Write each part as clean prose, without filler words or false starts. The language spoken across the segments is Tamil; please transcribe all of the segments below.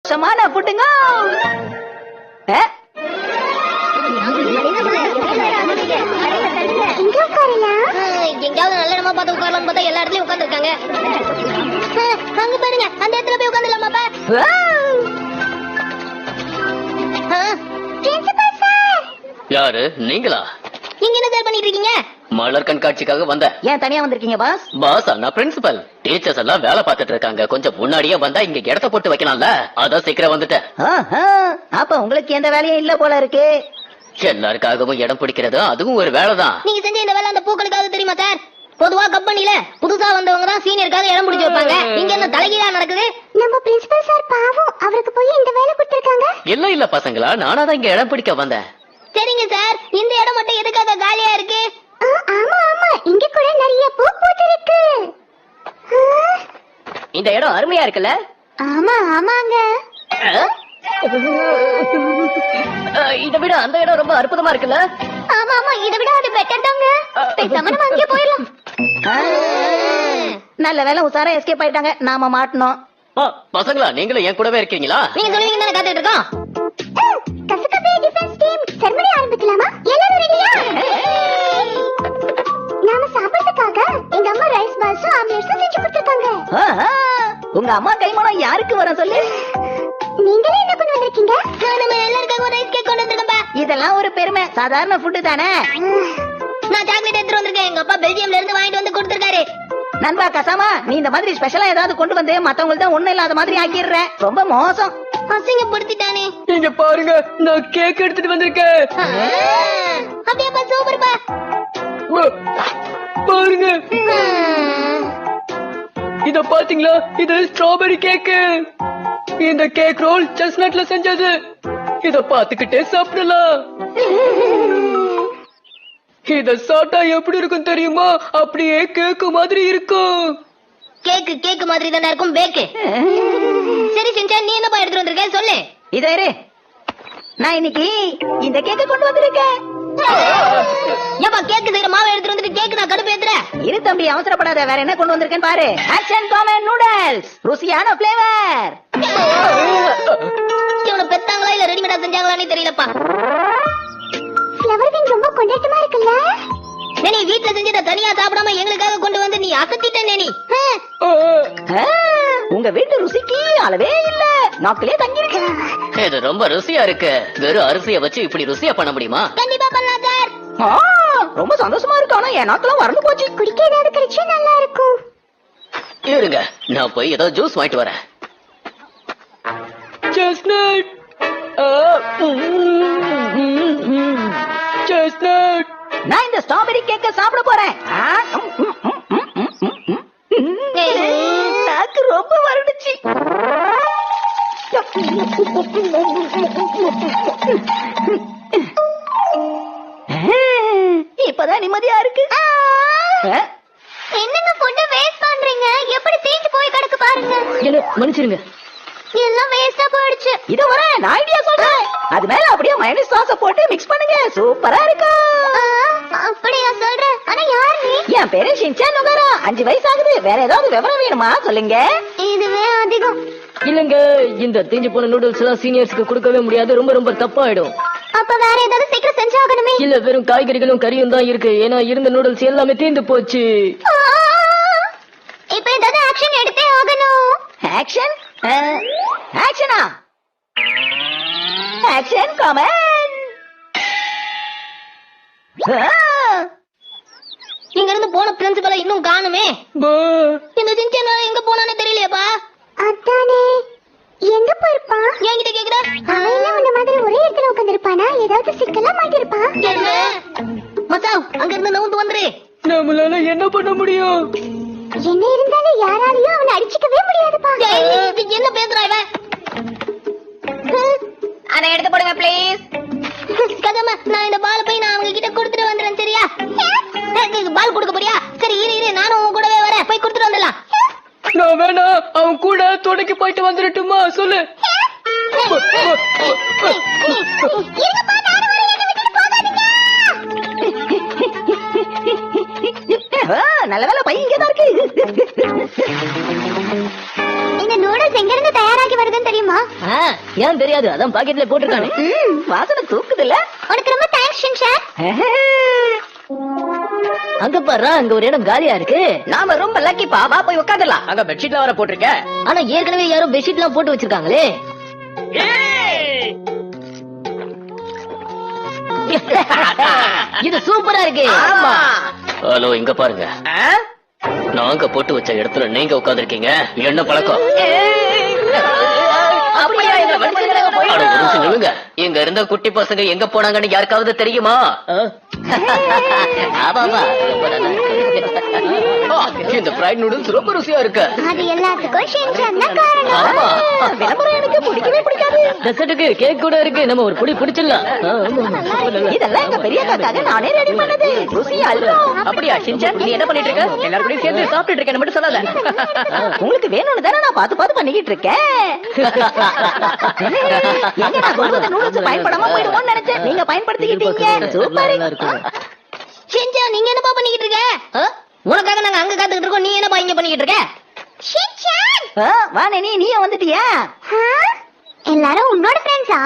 சமான புட்டுங்க. எங்கயாவது நல்ல இடமா பார்த்து உட்காரலாம் பார்த்தா எல்லா இடத்துலயும் உட்கார்ந்து இருக்காங்க. அங்க பாருங்க, அந்த இடத்துல போய் உட்கார்ந்துலாமாப்பா? யாரு நீங்களா? இங்க என்ன சார் பண்ணிட்டு இருக்கீங்க? மலர் கண்காட்சிக்காக வந்த. ஏன் தனியா வந்திருக்கீங்க பாஸ்? பாஸ் நான் பிரின்சிபல். டீச்சர்ஸ் எல்லாம் வேலை பார்த்துட்டு இருக்காங்க. கொஞ்சம் முன்னாடியே வந்தா இங்க இடத்த போட்டு வைக்கலாம்ல, அதான் சீக்கிரம் வந்துட்டேன். அப்ப உங்களுக்கு எந்த வேலையும் இல்ல போல இருக்கு. எல்லாருக்காகவும் இடம் பிடிக்கிறது அதுவும் ஒரு வேலைதான். நீங்க செஞ்ச இந்த வேலை அந்த பூக்களுக்காக தெரியுமா சார்? பொதுவா கம்பெனில புதுசா வந்தவங்க தான் சீனியருக்காக இடம் பிடிச்சு வைப்பாங்க. இங்க என்ன தலைகீழா நடக்குது? நம்ம பிரின்சிபல் சார் பாவம், அவருக்கு போய் இந்த வேலை கொடுத்திருக்காங்க. இல்ல பசங்களா, நானாதான் இங்க இடம் பிடிக்க வந்தேன். சரிங்க சார், இந்த இடம் மட்டும் எதுக்காக காலியா இருக்கு? ஆமா ஆமா, இங்க கூட நிறைய பூ பூத்திருக்கு. இந்த இடம் அருமையா இருக்குல்ல? ஆமா ஆமாங்க. இதை விட அந்த இடம் ரொம்ப அற்புதமா இருக்குல்ல? ஆமா ஆமா, இதை விட அது பெட்டர் தாங்க. பேசாம நம்ம அங்கே போயிடலாம். நல்ல வேலை உசாரா எஸ்கேப் ஆயிட்டாங்க, நாம மாட்டணும். பசங்களா நீங்களும் என் கூடவே இருக்கீங்களா? நீங்க சொல்லுவீங்க தானே காத்துட்டு இருக்கோம். கசகபே டிஃபென்ஸ் டீம் செர்மனி ஆரம்பிக்கலாமா? எல்லாரும் ரெடியா? நாம சாப்பிடுறதுக்காக எங்க அம்மா ரைஸ் பால்ஸும் ஆம்லெட்ஸும் செஞ்சு கொடுத்திருக்காங்க. உங்க அம்மா கைமணம் யாருக்கு வரும் சொல்லு? நீங்களே என்ன கொண்டு வந்திருக்கீங்க? நம்ம எல்லாருக்கும் ஒரு ரைஸ் கேக் கொண்டு வந்திருக்கேன்பா. இதெல்லாம் ஒரு பெருமை, சாதாரண ஃபுட் தானே. நான் சாக்லேட் எடுத்து வந்திருக்கேன். எங்க அப்பா பெல்ஜியம்ல இருந்து வாங்கிட்டு வந்து கொடுத்திருக்காரு. நண்பா கசாமா, நீ இந்த மாதிரி ஸ்பெஷலா ஏதாவது கொண்டு வந்து மத்தவங்களுக்கு தான் ஒண்ணு இல்லாத மாதிரி ஆக்கிடுற. ரொம்ப மோசம். அசிங்கப்படுத்திட்டானே. இங்க பாருங்க, நான் கேக் எடுத்துட்டு வந்திருக்கேன். அப்படியேப்பா, சூப்பர்ப்பா. பாருங்க, இத பாத்தீங்களா? இது ஸ்ட்ராபெரி கேக். இந்த கேக் ரோல் செஸ்நட்ல செஞ்சது. இத பாத்துக்கிட்டே சாப்பிடலாம். இத சாப்பிட்டா எப்படி இருக்கும் தெரியுமா? அப்படியே கேக்கு மாதிரி இருக்கும். கேக்கு மாதிரி தானே இருக்கும் பேக்கு. சரி சின்சான், நீ என்னப்பா எடுத்துட்டு வந்திருக்க சொல்லு. இதோ இரு, நான் இன்னைக்கு இந்த கேக்க கொண்டு வந்திருக்கேன். ஏப்பா கேக்கு செய்யற மாவை எடுத்துட்டு வந்துட்டு கேக்கு நான் கடுப்பு ஏத்துற? இரு தம்பி, அவசரப்படாத. வேற என்ன கொண்டு வந்திருக்கேன் பாரு. ஆக்ஷன் காமன் நூடல்ஸ், ருசியான பிளேவர். இவனை பெத்தாங்களா இல்ல ரெடிமேடா செஞ்சாங்களான்னு தெரியலப்பா. ஃப்ளவர் விங் ரொம்ப கொண்டாட்டமா இருக்குல்ல? நீ வீட்ல செஞ்சத தனியா சாப்பிடாம எங்களுக்காக கொண்டு வந்து நீ அசத்திட்ட நீ. உங்க வீட்டு ருசிக்கு அளவே இல்ல, நாக்கிலே தங்கிருக்கு. இது ரொம்ப ருசியா இருக்கு. வெறும் அரிசியை வச்சு இப்படி ருசியா பண்ண முடியுமா? கண்டிப்பா பண்ணலாம் சார். ரொம்ப சந்தோஷமா இருக்கு. ஆனா என் நாக்கெல்லாம் வறண்டு போச்சு. குடிக்க ஏதாவது கிடைச்சா நல்லா இருக்கும். இருங்க, நான் போய் ஏதோ ஜூஸ் வாங்கிட்டு வரேன். Chestnut, chestnut. நான் இந்த ஸ்ட்ராபெரி கேக்க சாப்பிட போறேன். நாக்கு ரொம்ப வறண்டுச்சு. இப்பதான் நிம்மதியா இருக்கு. என்னங்க ஃபுட் வேஸ்ட் பண்றீங்க? எப்படி தீஞ்சு போய் கிடக்கு பாருங்க. என்ன மன்னிச்சிருங்க, எல்லாம் வேஸ்டா போயிடுச்சு. இத வர நான் ஐடியா சொல்றேன். அது மேல அப்படியே மயோனைஸ் சாஸ போட்டு மிக்ஸ் பண்ணுங்க, சூப்பரா இருக்கும். அப்படியா சொல்ற? ஆனா யார் நீ? என் பேரு ஷின்சான் நுகாரா. 5 வயசு ஆகுது. வேற ஏதாவது விவரம் வேணுமா சொல்லுங்க. இதுவே அதிகம். இல்லங்க, இந்த தீஞ்சு போன நூடுல்ஸ் எல்லாம் சீனியர்ஸ்க்கு கொடுக்கவே முடியாது. ரொம்ப ரொம்ப தப்பாயிடும். அப்ப வேற ஏதாவது சீக்கிரம் செஞ்சாகணுமே. இல்ல, வெறும் காய்கறிகளும் கறியும் தான் இருக்கு. ஏன்னா இருந்த நூடுல்ஸ் எல்லாமே தீந்து போச்சு. இப்ப ஏதாவது ஆக்ஷன் எடுத்தே ஆகணும். ஆக்ஷன்? ஆக்ஷனா? Action come on. இங்க இருந்து போன பிரின்சிபலை இன்னும் காணுமே. இந்த சின்சான் எங்க போனானே தெரியலையாப்பா. அதானே, எங்க போயிருப்பான்? என்கிட்ட கேக்குற? அவன் என்ன உன்ன மாதிரி ஒரே இடத்துல உட்கார்ந்திருப்பானா? ஏதாவது சிக்கலா மாட்டிருப்பான். என்ன மச்சான், அங்க இருந்து நவுந்து வந்துரு. நம்மளால என்ன பண்ண முடியும்? என்ன இருந்தாலும் யாராலையும் அவனை அடிச்சுக்கவே முடியாதுப்பா. என்ன பேசுறா இவன்? அதை எடுத்து போடுங்க ப்ளீஸ். கதமா, நான் இந்த பால் போய் நான் அவங்க கிட்ட கொடுத்துட்டு வந்துறேன். சரியா? பால் கொடுக்க போறியா? சரி இரு, நானும் உன் கூடவே வரேன். போய் கொடுத்துட்டு வந்துடலாம். நான் வேணா, அவன் கூட துணைக்கு போயிட்டு வந்துடட்டுமா? சொல்லு. நல்ல வேலை பையன் இங்கதான் இருக்கு. இந்த நூடுல்ஸ் எங்க இருந்து தயாராகி வருதுன்னு தெரியுமா? ஏன் தெரியாது, அதான் பாக்கெட்ல போட்டுருக்கானே. வாசனை தூக்குதுல்ல. உனக்கு ரொம்ப தேங்க்ஸ் ஷின்சான். அங்க பாரு, அங்க ஒரு இடம் காலியா இருக்கு. நாம ரொம்ப லக்கிப்பா, வா போய் உட்காந்துலாம். அங்க பெட்ஷீட்ல வர போட்டிருக்க. ஆனா ஏற்கனவே யாரோ பெட்ஷீட் எல்லாம் போட்டு வச்சிருக்காங்களே. இது சூப்பரா இருக்கு. ஆமா. ஹலோ, இங்க பாருங்க. நாங்க போட்டு வச்ச இடத்துல நீங்க உட்கார்ந்திருக்கீங்க. என்ன பழக்கம்? அப்படியா, எங்களை வலிச்சுக்கிறாங்க போய். அட, ஒரு நிமிஷம் நில்லுங்க. இங்க இருந்த குட்டி பசங்க எங்க போனாங்கன்னு யாருக்காவது தெரியுமா? ஆமா, ஆமா. இந்த ஃப்ரைட் நூடுல்ஸ் ரொம்ப ருசியா இருக்கு. அது எல்லாத்துக்கும் ஷின்சான் தான் காரணம். ஆமா. விளம்பரம் எனக்கு பிடிக்கவே பிடிக்காது. டெசர்ட்டுக்கு கேக் கூட இருக்கு. நம்ம ஒரு புடி பிடிச்சிடலாம். இதெல்லாம் எங்க பெரியக்காக்காக நானே ரெடி பண்ணது. ருசி அல்வம். அப்படியா ஷின்சான், நீ என்ன பண்ணிட்டு இருக்க? எல்லாரும் கூடயும் சேர்ந்து சாப்பிட்டுட்டு இருக்கேன்னு மட்டும் சொல்லாத. உங்களுக்கு வேணும்னு தானே நான் பார்த்து பண்ணிக்கிட்டு இருக்கேன். எங்க நான் சொல்றது நூடுல்ஸ் பயன்படாம போயிடுவோம்னு நினைச்சேன். நீங்க பயன்படுத்திக்கிட்டீங்க. சூப்பர். ஷின்சான், நீங்க என்னப்பா பண்ணிக்கிட்டு இருக்க? உனக்காக நாங்க அங்க காத்துக்கிட்டு இருக்கோம். நீ என்னப்பா இங்க பண்ணிக்கிட்டு இருக்க? ஷின்சான், வா நீயும் வந்துட்டியா? எல்லாரும் உன்னோட ஃப்ரெண்ட்ஸா?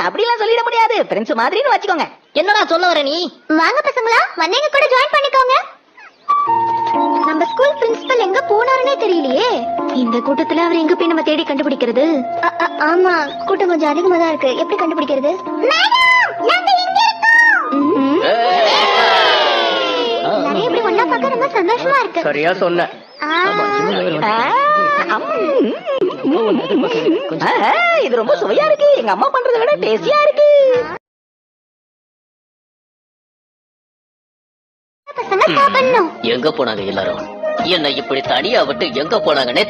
அப்படிலாம் சொல்லிட முடியாது. ஃப்ரெண்ட்ஸ் மாதிரின்னு வச்சுக்கோங்க. என்னடா சொல்ல வர நீ? வாங்க பசங்களா, வந்து எங்க கூட ஜாயின் பண்ணிக்கோங்க. நம்ம ஸ்கூல் பிரின்சிபல் எங்க போனாருன்னே தெரியலையே. இந்த கூட்டத்துல அவர் எங்க போய் நம்ம தேடி கண்டுபிடிக்கிறது? ஆமா, கூட்டம் கொஞ்சம் அதிகமா தான் இருக்கு. எப்படி கண்டுபிடிக்கிறது? எல்லாரையும் இப்படி ஒண்ணா பார்க்க ரொம்ப சந்தோஷமா இருக்கு. சரியா சொன்ன. இது ரொம்ப சுவையா இருக்கு. எங்க அம்மா பண்றதை விட டேஸ்டியா இருக்கு. பசங்க சாப்பிடணும். எங்க போனாங்க எல்லாரும்? என்ன இப்படி தனியா விட்டு எங்க போனாங்கன்னே